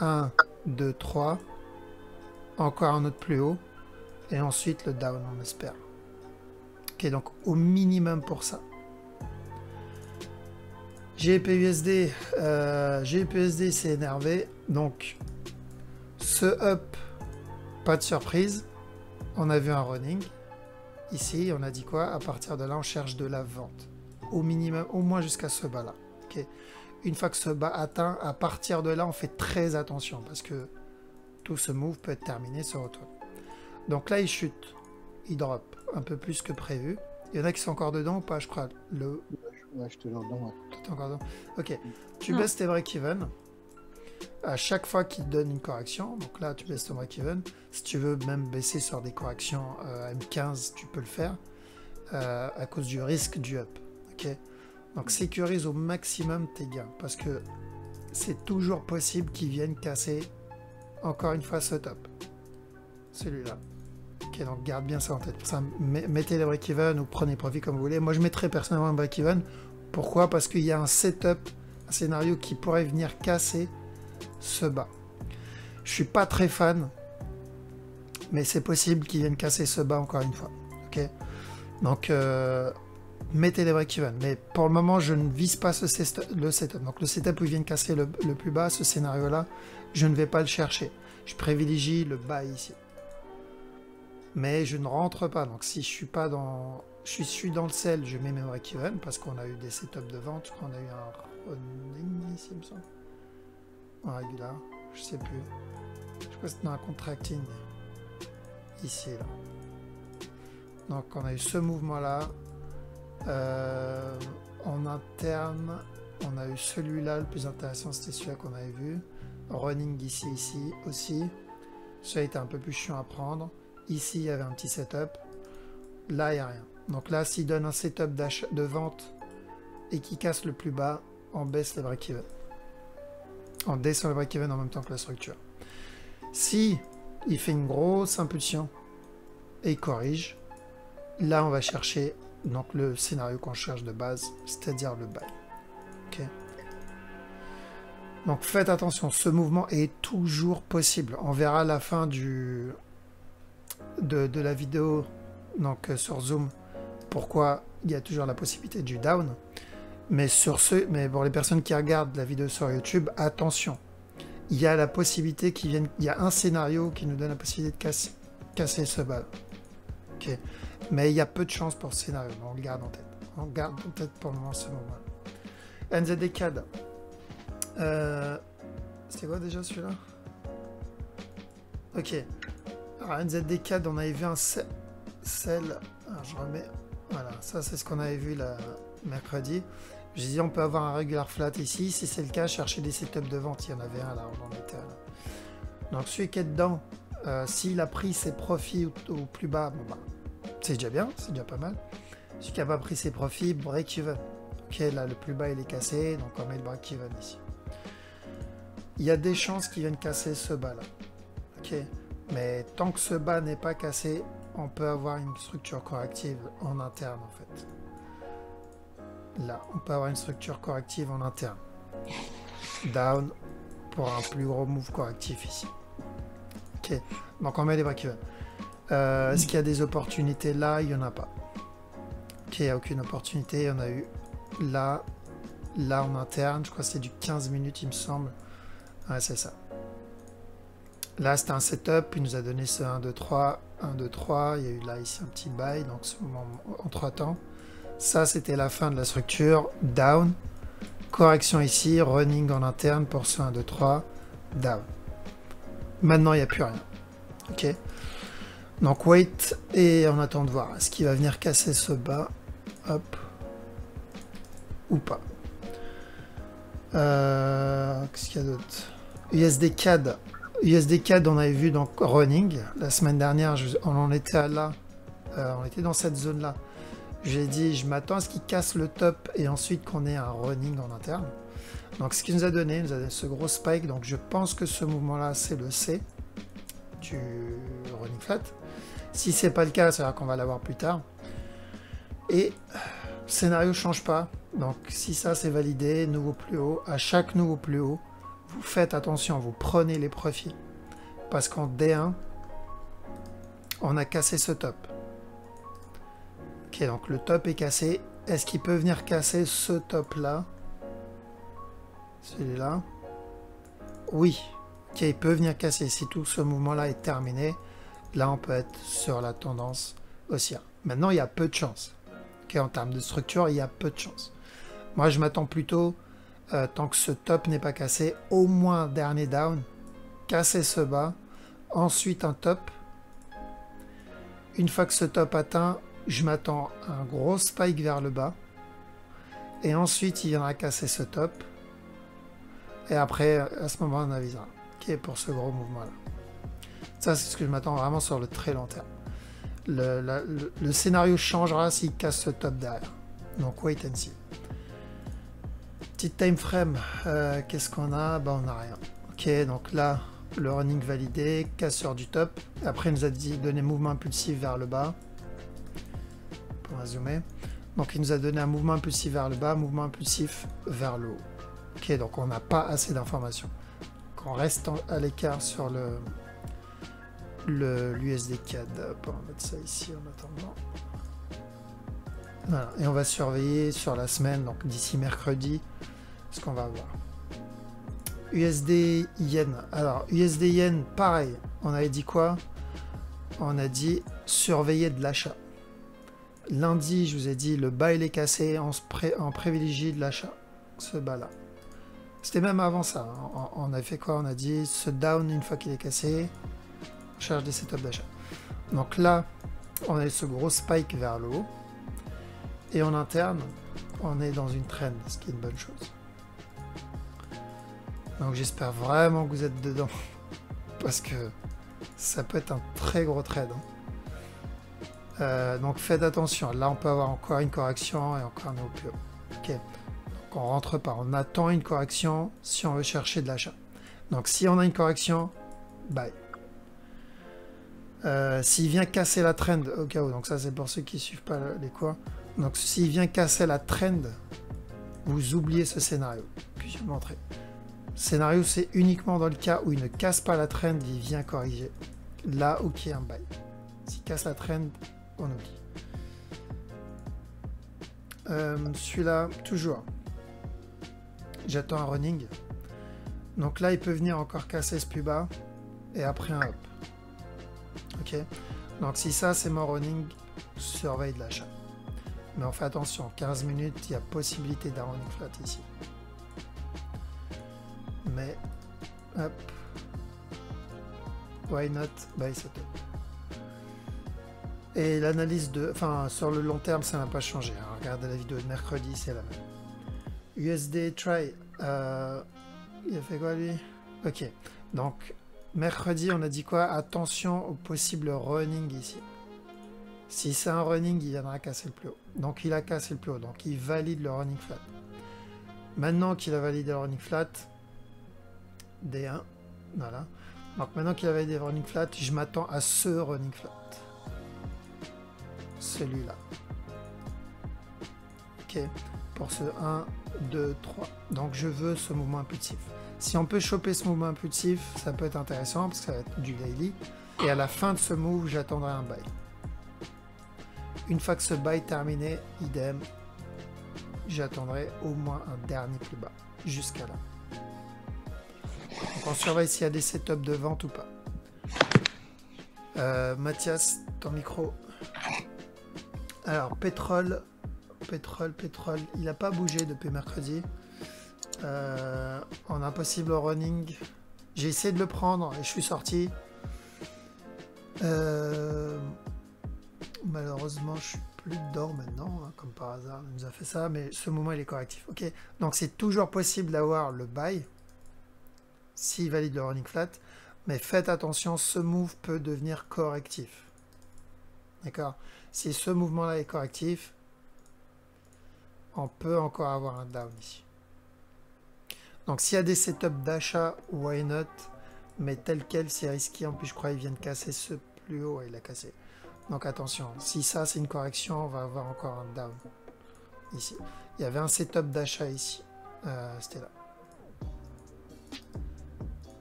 1, 2, 3, encore un autre plus haut, et ensuite le down, on espère. Ok, donc au minimum pour ça. GBPUSD, GBPUSD s'est énervé, donc ce up, pas de surprise, on a vu un running. Ici, on a dit quoi? À partir de là, on cherche de la vente. Au minimum, au moins jusqu'à ce bas-là. Okay. Une fois que ce bas atteint, à partir de là, on fait très attention parce que tout ce move peut être terminé sur retour. Donc là, il chute. Il drop un peu plus que prévu. Il y en a qui sont encore dedans ou pas, je crois. Ouais, je te l'en donne. Ouais. Tout encore dedans. Ok. Tu baisses tes break-even. À chaque fois qu'il te donne une correction, donc là tu baisses ton break-even. Si tu veux même baisser sur des corrections M15, tu peux le faire à cause du risque du up. Okay, donc sécurise au maximum tes gains parce que c'est toujours possible qu'ils viennent casser encore une fois ce top. Celui-là. Ok, donc garde bien ça en tête. Pour ça, mettez les break-even ou prenez profit comme vous voulez. Moi je mettrais personnellement un break-even. Pourquoi? Parce qu'il y a un setup, un scénario qui pourrait venir casser ce bas. Je suis pas très fan, mais c'est possible qu'ils viennent casser ce bas encore une fois. Ok, donc mettez les break-even. Mais pour le moment, je ne vise pas le setup. Donc le setup où ils viennent casser le plus bas, ce scénario-là, je ne vais pas le chercher. Je privilégie le bas ici. Mais je ne rentre pas. Donc si je suis pas dans, je suis dans le sell, je mets mes break-even parce qu'on a eu des setups de vente. Je crois qu'on a eu un running ici, il me semble. En régular, je sais plus. Je crois que c'était dans un contracting. Ici, là. Donc on a eu ce mouvement-là. En interne, on a eu celui-là, le plus intéressant, c'était celui-là qu'on avait vu. Running ici aussi. Celui-là était un peu plus chiant à prendre. Ici, il y avait un petit setup. Là, il n'y a rien. Donc là, s'il donne un setup de vente et qu'il casse le plus bas, on baisse les break-even. On descend le break-even en même temps que la structure. Si il fait une grosse impulsion et il corrige, là, on va chercher donc le scénario qu'on cherche de base, c'est-à-dire le buy. Okay. Donc faites attention, ce mouvement est toujours possible. On verra à la fin de la vidéo donc sur Zoom pourquoi il y a toujours la possibilité du down. Mais pour les personnes qui regardent la vidéo sur YouTube, attention. Il y a la possibilité il y a un scénario qui nous donne la possibilité de casser ce bas. Okay. Mais il y a peu de chance pour ce scénario. On le garde en tête. On garde en tête pour le moment ce moment-là. NZD CAD. C'était quoi déjà celui-là? Ok. Alors NZD CAD, on avait vu un sell. Alors, je remets. Voilà, ça c'est ce qu'on avait vu là, mercredi. J'ai dit on peut avoir un regular flat ici. Si c'est le cas, chercher des setups de vente. Il y en avait un là, on en était là. Donc celui qui est dedans, s'il a pris ses profits au plus bas, bon bah, c'est déjà bien, c'est déjà pas mal. Celui qui n'a pas pris ses profits, break-even. Ok, là le plus bas il est cassé, donc on met le break-even ici. Il y a des chances qu'ils viennent casser ce bas là. Ok, mais tant que ce bas n'est pas cassé, on peut avoir une structure corrective en interne en fait. Là, on peut avoir une structure corrective en interne. Down pour un plus gros move correctif ici. Ok, donc on met les break-even. Est-ce qu'il y a des opportunités là? Il n'y en a pas. Ok, il n'y a aucune opportunité. Il y en a eu là en interne. Je crois que c'est du 15 minutes, il me semble. Ouais, c'est ça. Là, c'était un setup. Il nous a donné ce 1, 2, 3. 1, 2, 3. Il y a eu là, ici, un petit buy. Donc, ce moment en 3 temps. Ça, c'était la fin de la structure. Down. Correction ici. Running en interne pour ce 1, 2, 3. Down. Maintenant, il n'y a plus rien. Ok. Donc wait et on attend de voir. Est-ce qu'il va venir casser ce bas? Hop. Ou pas. Qu'est-ce qu'il y a d'autre? USD CAD. USD CAD, on avait vu donc running. La semaine dernière, on en était là. On était dans cette zone-là. J'ai dit, je m'attends à ce qu'il casse le top et ensuite qu'on ait un running en interne. Donc ce qu'il nous a donné, il nous a donné ce gros spike. Donc je pense que ce mouvement-là, c'est le C du running flat. Si c'est pas le cas, c'est-à-dire qu'on va l'avoir plus tard. Et le scénario ne change pas. Donc si ça c'est validé, nouveau plus haut, à chaque nouveau plus haut, vous faites attention, vous prenez les profits. Parce qu'en D1, on a cassé ce top. Ok, donc le top est cassé. Est-ce qu'il peut venir casser ce top-là? Celui-là? Oui. Ok, il peut venir casser. Si tout ce mouvement-là est terminé, là on peut être sur la tendance haussière. Maintenant, il y a peu de chance. Okay, en termes de structure, il y a peu de chance. Moi, je m'attends plutôt, tant que ce top n'est pas cassé, au moins dernier down, casser ce bas, ensuite un top. Une fois que ce top atteint, je m'attends à un gros spike vers le bas. Et ensuite, il viendra casser ce top. Et après, à ce moment, on avisera. Ok, pour ce gros mouvement-là. Ça, c'est ce que je m'attends vraiment sur le très long terme. Le scénario changera s'il casse ce top derrière. Donc, wait and see. Petite time frame. Qu'est-ce qu'on a? Ben, on n'a rien. Ok, donc là, le running validé, casseur du top. Après, il nous a donné mouvement impulsif vers le bas. On va zoomer. Donc, il nous a donné un mouvement impulsif vers le bas, mouvement impulsif vers le haut. Ok, donc on n'a pas assez d'informations. On reste à l'écart sur l'USD CAD. On va mettre ça ici en attendant. Voilà, et on va surveiller sur la semaine, donc d'ici mercredi, ce qu'on va avoir. USD Yen. Alors, USD Yen, pareil. On avait dit quoi? On a dit surveiller de l'achat. Lundi, je vous ai dit, le bas il est cassé, on privilégie de l'achat. Ce bas-là. C'était même avant ça. Hein. On a fait quoi? On a dit ce down, une fois qu'il est cassé, on cherche des setups d'achat. Donc là, on a ce gros spike vers le haut. Et en interne, on est dans une trend, ce qui est une bonne chose. Donc j'espère vraiment que vous êtes dedans. Parce que ça peut être un très gros trade. Hein. Donc faites attention. Là, on peut avoir encore une correction et encore un nouveau plus haut. Ok. Donc on rentre pas. On attend une correction si on veut chercher de l'achat. Donc si on a une correction, bye. S'il vient casser la trend au cas où, donc ça c'est pour ceux qui suivent pas les cours. Donc s'il vient casser la trend, vous oubliez ce scénario que je vais vous montrer. Scénario, c'est uniquement dans le cas où il ne casse pas la trend, il vient corriger. Là où il y a un buy. S'il casse la trend, on oublie. Celui-là, toujours. J'attends un running. Donc là, il peut venir encore casser ce plus bas. Et après un up. Ok. Donc si ça, c'est mon running, surveille de l'achat. Mais on fait attention, 15 minutes, il y a possibilité d'un running flat ici. Mais, hop. Why not buy setup? Et l'analyse de... Enfin, sur le long terme, ça n'a pas changé. Hein. Regardez la vidéo de mercredi, c'est la même. USD try. Il a fait quoi, lui? Ok. Donc, mercredi, on a dit quoi? Attention au possible running ici. Si c'est un running, il viendra casser le plus haut. Donc, il a cassé le plus haut. Donc, il valide le running flat. Maintenant qu'il a validé le running flat, D1, voilà. Donc, maintenant qu'il a validé le running flat, je m'attends à ce running flat. Celui-là. Ok. Pour ce 1, 2, 3. Donc, je veux ce mouvement impulsif. Si on peut choper ce mouvement impulsif, ça peut être intéressant parce que ça va être du daily. Et à la fin de ce move, j'attendrai un buy. Une fois que ce buy est terminé, idem, j'attendrai au moins un dernier plus bas, jusqu'à là. Donc on surveille s'il y a des setups de vente ou pas. Mathias, ton micro. Alors, pétrole, il n'a pas bougé depuis mercredi. On a un possible running. J'ai essayé de le prendre et je suis sorti. Malheureusement. Malheureusement, je suis plus dedans maintenant, hein, comme par hasard, il nous a fait ça, mais ce mouvement il est correctif. Ok, donc c'est toujours possible d'avoir le buy s'il valide le running flat, mais faites attention, ce move peut devenir correctif. D'accord? Si ce mouvement-là est correctif, on peut encore avoir un down ici. Donc s'il y a des setups d'achat, why not? Mais tel quel, c'est risqué. En plus, je crois qu'ils viennent casser ce plus haut. Ouais, il a cassé. Donc attention, si ça c'est une correction, on va avoir encore un down ici. Il y avait un setup d'achat ici. C'était là.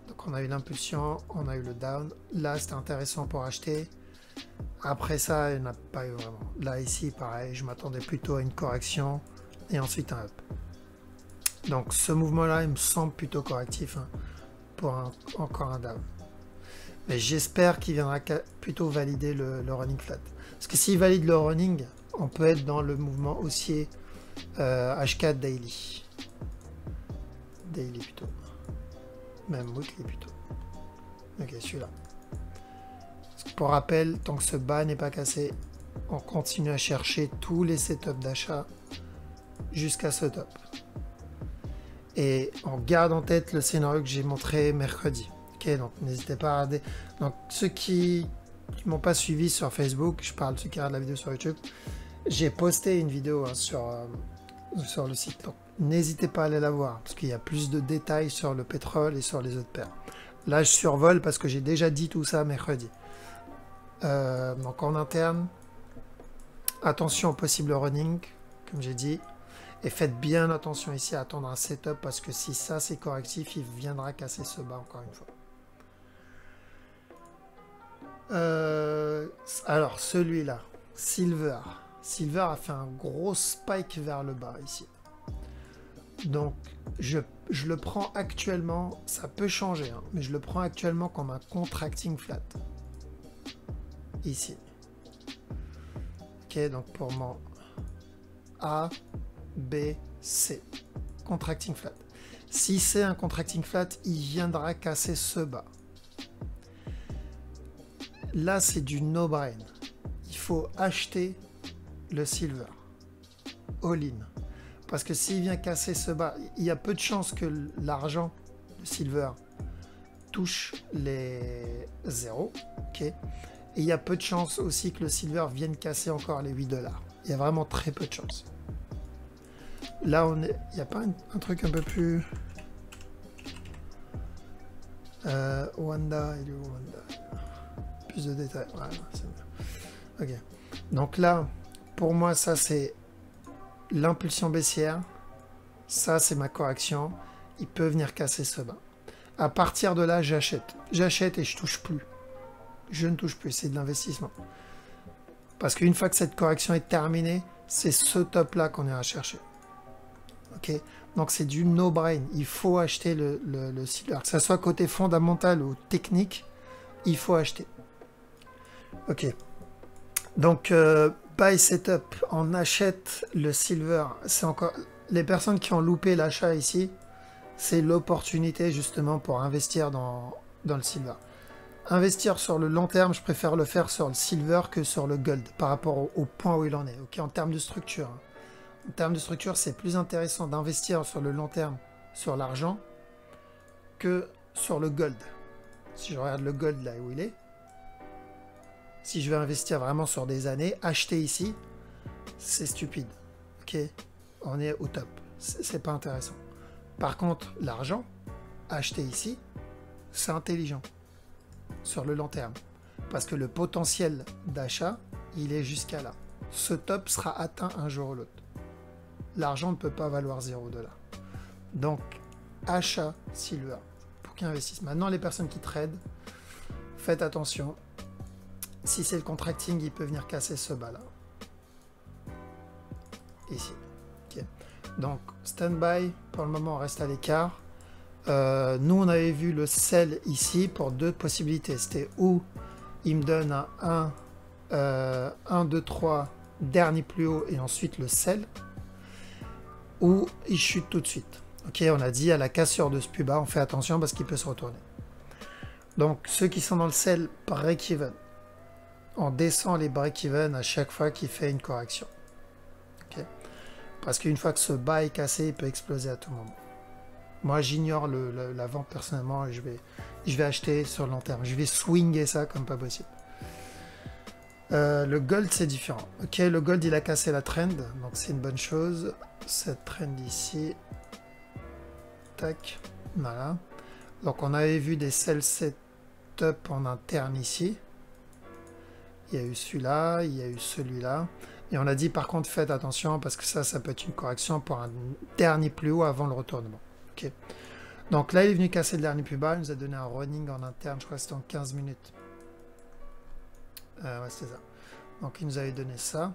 Donc on a eu l'impulsion, on a eu le down. Là, c'était intéressant pour acheter. Après ça, il n'y en a pas eu vraiment. Là, ici, pareil, je m'attendais plutôt à une correction et ensuite un up. Donc ce mouvement-là, il me semble plutôt correctif, hein, pour encore un down. Mais j'espère qu'il viendra plutôt valider le running flat. Parce que s'il valide le running, on peut être dans le mouvement haussier H4 daily. Daily plutôt. Même weekly plutôt. Ok, celui-là. Pour rappel, tant que ce bas n'est pas cassé, on continue à chercher tous les setups d'achat jusqu'à ce top. Et on garde en tête le scénario que j'ai montré mercredi. Ok, donc n'hésitez pas à regarder. Donc ceux qui ne m'ont pas suivi sur Facebook, je parle de ceux qui regardent la vidéo sur YouTube, j'ai posté une vidéo, hein, sur le site. Donc n'hésitez pas à aller la voir, parce qu'il y a plus de détails sur le pétrole et sur les autres paires. Là, je survole parce que j'ai déjà dit tout ça mercredi. Donc en interne, attention au possible running, comme j'ai dit. Et faites bien attention ici à attendre un setup, parce que si ça c'est correctif, il viendra casser ce bas encore une fois. Alors celui-là, Silver. Silver a fait un gros spike vers le bas ici. Donc je le prends actuellement, ça peut changer, hein, mais je le prends actuellement comme un contracting flat. Ici. Ok, donc pour mon A, B, C. Contracting flat. Si c'est un contracting flat, il viendra casser ce bas. Là, c'est du no-brain. Il faut acheter le silver. All-in. Parce que s'il vient casser ce bas, il y a peu de chances que l'argent, le silver, touche les 0. Ok. Et il y a peu de chances aussi que le silver vienne casser encore les 8 $. Il y a vraiment très peu de chances. Là, il n'y a pas un truc un peu plus... Wanda, il est où Wanda? Plus de détails. Voilà, c'est mieux. Ok. Donc là, pour moi, ça c'est l'impulsion baissière. Ça, c'est ma correction. Il peut venir casser ce bas. À partir de là, j'achète. J'achète et je touche plus. Je ne touche plus. C'est de l'investissement. Parce qu'une fois que cette correction est terminée, c'est ce top-là qu'on ira chercher. Ok, donc c'est du no-brain. Il faut acheter le silver. Que ce soit côté fondamental ou technique, il faut acheter. Ok. Donc, buy setup, on achète le silver. C'est encore... Les personnes qui ont loupé l'achat ici, c'est l'opportunité justement pour investir dans le silver. Investir sur le long terme, je préfère le faire sur le silver que sur le gold, par rapport au point où il en est. Ok, en termes de structure. Hein. En termes de structure, c'est plus intéressant d'investir sur le long terme, sur l'argent, que sur le gold. Si je regarde le gold là où il est, si je veux investir vraiment sur des années, acheter ici, c'est stupide. Ok, on est au top. C'est pas intéressant. Par contre, l'argent, acheter ici, c'est intelligent. Sur le long terme. Parce que le potentiel d'achat, il est jusqu'à là. Ce top sera atteint un jour ou l'autre. L'argent ne peut pas valoir 0 $. Donc, achat silver pour qu'ils investissent. Maintenant, les personnes qui tradent, faites attention. Si c'est le contracting, il peut venir casser ce bas-là. Ici. Okay. Donc, stand-by. Pour le moment, on reste à l'écart. Nous, on avait vu le sell ici pour deux possibilités. C'était où il me donne un 1, 2, 3, dernier plus haut et ensuite le sell, ou il chute tout de suite. Ok, on a dit à la cassure de ce plus bas, on fait attention parce qu'il peut se retourner. Donc, ceux qui sont dans le sell, break-even. on descend les break-even à chaque fois qu'il fait une correction. Okay. Parce qu'une fois que ce bas est cassé, il peut exploser à tout moment. Moi, j'ignore la vente personnellement et je vais acheter sur le long terme. Je vais swinger ça comme pas possible. Le gold, c'est différent. Ok, le gold, il a cassé la trend, donc c'est une bonne chose. Cette trend ici, tac, voilà. Donc on avait vu des sell setup en interne ici. Il y a eu celui-là, il y a eu celui-là. Et on a dit par contre, faites attention parce que ça peut être une correction pour un dernier plus haut avant le retournement. Ok. Donc là, il est venu casser le dernier plus bas. Il nous a donné un running en interne, je crois que c'était en 15 minutes. Ouais, c'est ça. Donc il nous avait donné ça.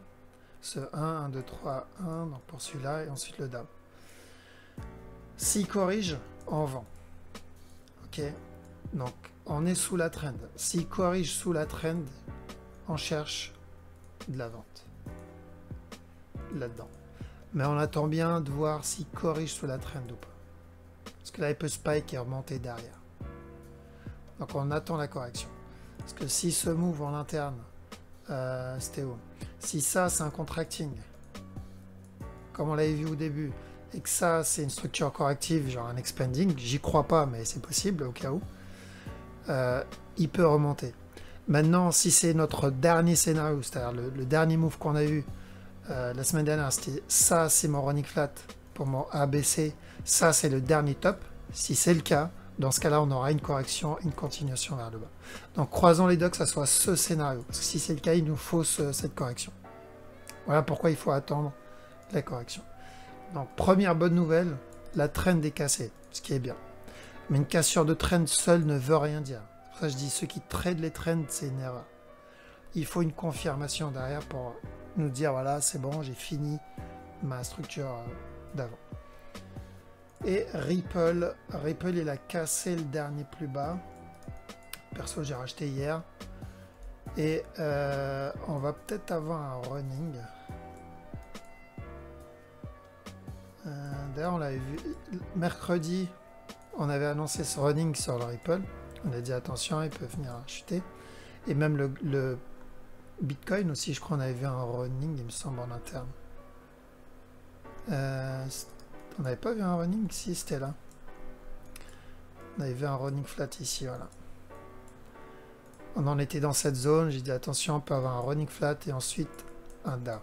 Ce 1, 2, 3, 1. Donc pour celui-là et ensuite le down. S'il corrige, on vend. Ok. Donc on est sous la trend. S'il corrige sous la trend, on cherche de la vente. Là-dedans. Mais on attend bien de voir s'il corrige sous la trend ou pas. Parce que là, il peut spike et remonter derrière. Donc on attend la correction. Parce que si ce move en interne, c'était où? Si ça, c'est un contracting, comme on l'avait vu au début, et que ça, c'est une structure corrective, genre un expanding, j'y crois pas, mais c'est possible au cas où, il peut remonter. Maintenant, si c'est notre dernier scénario, c'est-à-dire le dernier move qu'on a eu la semaine dernière, c'était ça, c'est mon running flat pour mon ABC, ça, c'est le dernier top. Si c'est le cas, dans ce cas-là, on aura une correction, une continuation vers le bas. Donc, croisons les doigts que ça soit ce scénario. Parce que si c'est le cas, il nous faut cette correction. Voilà pourquoi il faut attendre la correction. Donc, première bonne nouvelle, la trend est cassée, ce qui est bien. Mais une cassure de trend seule ne veut rien dire. C'est pour ça que je dis, ceux qui tradent les trends, c'est une erreur. Il faut une confirmation derrière pour nous dire, voilà, c'est bon, j'ai fini ma structure d'avant. Et Ripple, il a cassé le dernier plus bas. Perso, j'ai racheté hier. Et on va peut-être avoir un running. D'ailleurs, on l'avait vu mercredi. On avait annoncé ce running sur le Ripple. On a dit attention, il peut venir chuter. Et même le Bitcoin aussi, je crois, on avait vu un running, il me semble, en interne. On n'avait pas vu un running? Si, c'était là. On avait vu un running flat ici, voilà. On en était dans cette zone. J'ai dit attention, on peut avoir un running flat et ensuite un down.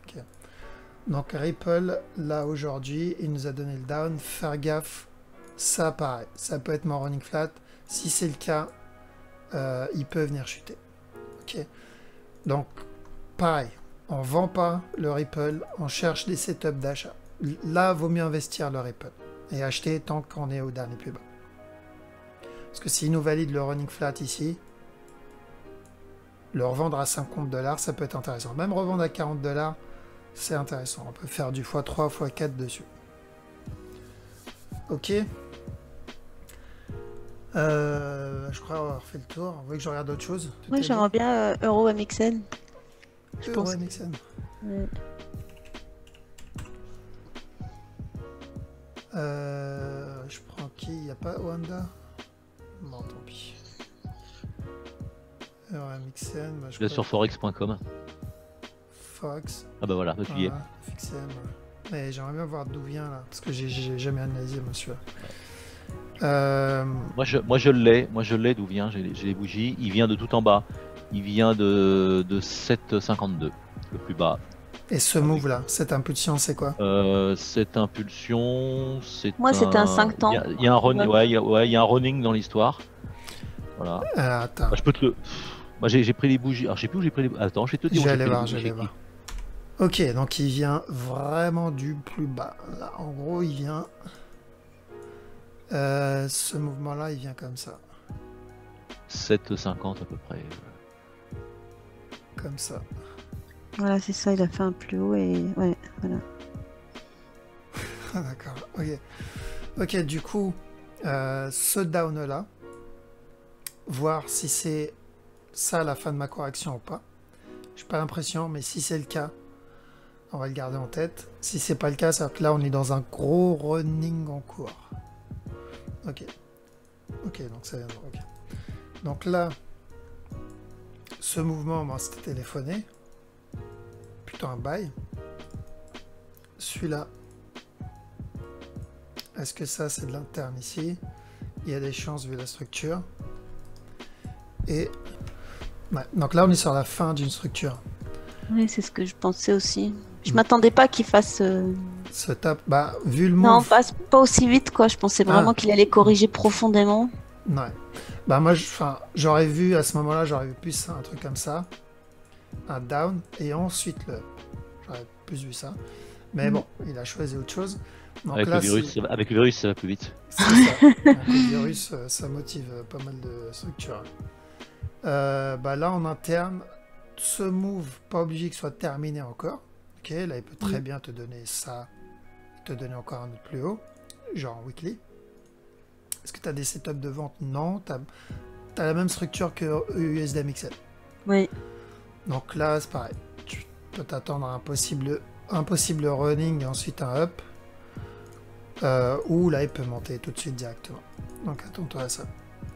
Okay. Donc Ripple, là aujourd'hui, il nous a donné le down. Faire gaffe, ça pareil. Ça peut être mon running flat. Si c'est le cas, il peut venir chuter. Okay. Donc, pareil. On ne vend pas le Ripple, on cherche des setups d'achat. Là, vaut mieux investir le Ripple et acheter tant qu'on est au dernier plus bas. Parce que s'il nous valide le running flat ici, le revendre à 50 $, ça peut être intéressant. Même revendre à 40 $, c'est intéressant. On peut faire du x3, x4 dessus. Ok. Je crois avoir fait le tour. Vous voulez que je regarde autre chose? Moi, j'aimerais bien Euro MXN. Je pense. MXN. Ouais. Je prends qui? Il n'y a pas Wanda? Non, tant pis. MXN, moi, je vais sur forex.com. Forex. Ah bah voilà, tu y es. FXM. Mais j'aimerais bien voir d'où vient là, parce que j'ai jamais analysé monsieur. Moi je l'ai d'où vient, j'ai les bougies. Il vient de tout en bas. Il vient de 7,52, le plus bas. Et ce move là, cette impulsion, c'est quoi? Cette impulsion, c'est. Moi, c'était un 5 temps. Il y a un running, il y a un running dans l'histoire. Voilà. Attends. Bah, je peux te le. Moi, j'ai pris les bougies. Alors, je sais plus où j'ai pris les. Attends, je vais te dire. J'allais voir. Ok, donc il vient vraiment du plus bas. Là, en gros, il vient. Ce mouvement-là, il vient comme ça. 7,50 à peu près. Comme ça. Voilà, c'est ça, il a fait un plus haut et... Ouais, voilà. D'accord, ok. Ok, du coup, ce down-là, voir si c'est ça la fin de ma correction ou pas. J'ai pas l'impression, mais si c'est le cas, on va le garder en tête. Si c'est pas le cas, c'est-à-dire que là, on est dans un gros running en cours. Ok. Ok, donc ça vient de... Ok. Donc là, ce mouvement, moi, c'était téléphoné. Plutôt un buy. Celui-là. Est-ce que ça, c'est de l'interne ici? Il y a des chances vu la structure. Et... ouais. Donc là, on est sur la fin d'une structure. Oui, c'est ce que je pensais aussi. Je m'attendais pas qu'il fasse... Se tape... Bah, vu le move... Non, pas aussi vite, quoi. Je pensais vraiment qu'il allait corriger profondément. Ouais. Bah moi, j'aurais vu, à ce moment-là, j'aurais vu plus un truc comme ça. Un down, et ensuite le up. J'aurais plus vu ça. Mais bon, il a choisi autre chose. Donc Avec, là, avec le virus, ça va plus vite. c'est ça. Avec le virus, ça motive pas mal de structures. Bah là, en interne, ce move, pas obligé qu'il soit terminé encore. Ok, là, il peut très bien te donner ça, te donner encore un autre plus haut, genre en weekly. Est-ce que tu as des setups de vente? Non. Tu as la même structure que USDMXL. Oui. Donc là, c'est pareil. Tu peux t'attendre à un possible running et ensuite un up. Ou là, il peut monter tout de suite directement. Donc attends-toi à ça.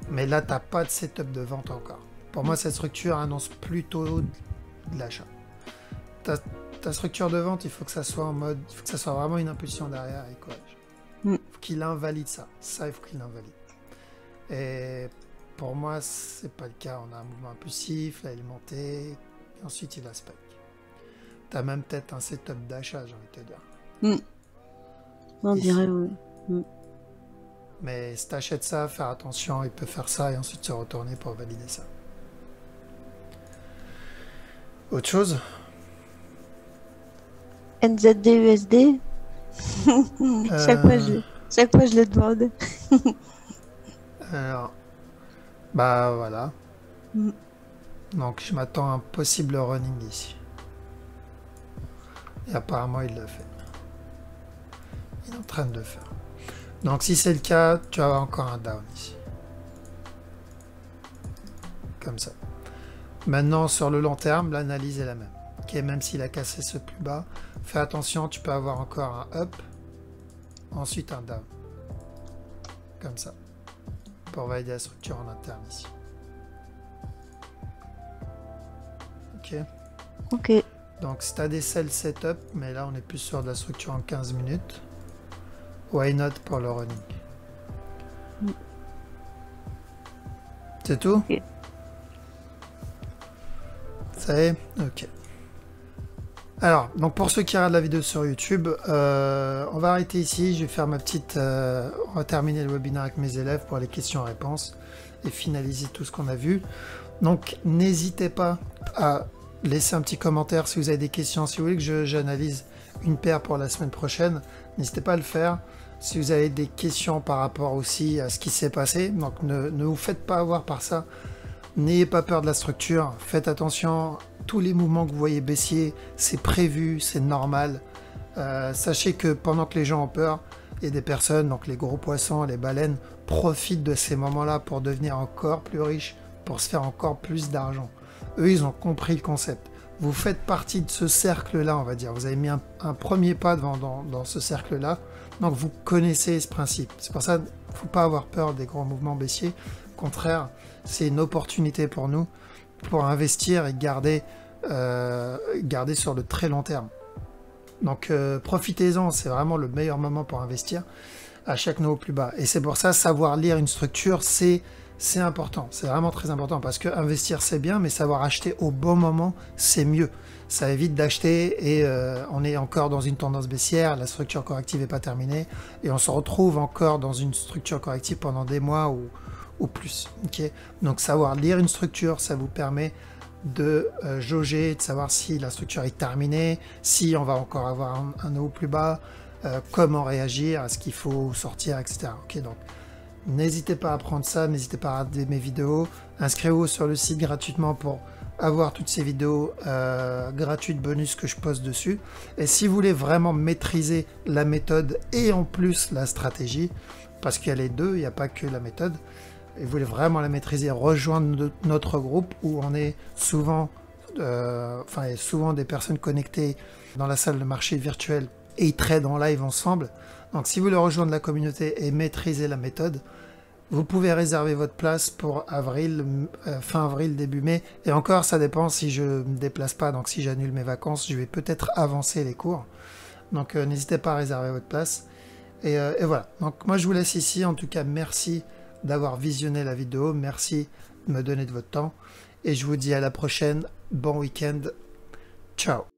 Mais là, tu n'as pas de setup de vente encore. Pour moi, cette structure annonce plutôt de l'achat. Ta structure de vente, il faut que ça soit en mode... il faut que ça soit vraiment une impulsion derrière et corrige. Il faut qu'il invalide ça. Ça, il faut qu'il l'invalide. Et pour moi, c'est pas le cas. On a un mouvement impulsif, là, il est monté, et ensuite, il a spike. Tu as même peut-être un setup d'achat, j'ai envie de te dire. On dirait, oui. Mais si tu achètes ça, faire attention, il peut faire ça et ensuite se retourner pour valider ça. Autre chose? NZD-USD. Chaque fois, je le demande. Alors, bah voilà. Donc, je m'attends à un possible running ici. Et apparemment, il l'a fait. Il est en train de le faire. Donc, si c'est le cas, tu vas avoir encore un down ici. Comme ça. Maintenant, sur le long terme, l'analyse est la même. Ok, même s'il a cassé ce plus bas, fais attention, tu peux avoir encore un up, ensuite un down. Comme ça. Pour valider la structure en interne ici. Ok. Ok. Donc, si tu as des sell setup, mais là, on est plus sur de la structure en 15 minutes. Why not pour le running? C'est tout? Ok. Ça y est? Ok. Alors, donc pour ceux qui regardent la vidéo sur YouTube, on va arrêter ici. Je vais faire ma petite... on va terminer le webinaire avec mes élèves pour les questions-réponses et finaliser tout ce qu'on a vu. Donc, n'hésitez pas à laisser un petit commentaire si vous avez des questions. Si vous voulez que j'analyse une paire pour la semaine prochaine, n'hésitez pas à le faire. Si vous avez des questions par rapport aussi à ce qui s'est passé, donc ne vous faites pas avoir par ça. N'ayez pas peur de la structure, faites attention, tous les mouvements que vous voyez baissier, c'est prévu, c'est normal. Sachez que pendant que les gens ont peur, il y a des personnes, donc les gros poissons, les baleines, profitent de ces moments-là pour devenir encore plus riches, pour se faire encore plus d'argent. Eux, ils ont compris le concept. Vous faites partie de ce cercle-là, on va dire. Vous avez mis un premier pas dans ce cercle-là, donc vous connaissez ce principe. C'est pour ça qu'il ne faut pas avoir peur des grands mouvements baissiers. Au contraire, c'est une opportunité pour nous pour investir et garder sur le très long terme. Donc profitez-en, c'est vraiment le meilleur moment pour investir à chaque niveau plus bas. Et c'est pour ça, savoir lire une structure, c'est important. C'est vraiment très important parce que investir c'est bien, mais savoir acheter au bon moment, c'est mieux. Ça évite d'acheter et on est encore dans une tendance baissière, la structure corrective n'est pas terminée et on se retrouve encore dans une structure corrective pendant des mois ou plus. Okay. Donc savoir lire une structure, ça vous permet de jauger, de savoir si la structure est terminée, si on va encore avoir un haut plus bas, comment réagir, est-ce qu'il faut sortir, etc. Okay, donc n'hésitez pas à prendre ça, n'hésitez pas à regarder mes vidéos, inscrivez-vous sur le site gratuitement pour avoir toutes ces vidéos gratuites bonus que je poste dessus. Et si vous voulez vraiment maîtriser la méthode et en plus la stratégie, parce qu'il y a les deux, il n'y a pas que la méthode, et vous voulez vraiment la maîtriser, rejoindre notre groupe où on est souvent, il y a souvent des personnes connectées dans la salle de marché virtuelle et ils tradent en live ensemble. Donc si vous voulez rejoindre la communauté et maîtriser la méthode, Vous pouvez réserver votre place pour avril, fin avril, début mai. Et encore, ça dépend si je ne me déplace pas. Donc si j'annule mes vacances, je vais peut-être avancer les cours. Donc n'hésitez pas à réserver votre place. Et voilà. Donc moi je vous laisse ici. En tout cas, merci d'avoir visionné la vidéo. Merci de me donner de votre temps. Et je vous dis à la prochaine. Bon week-end. Ciao.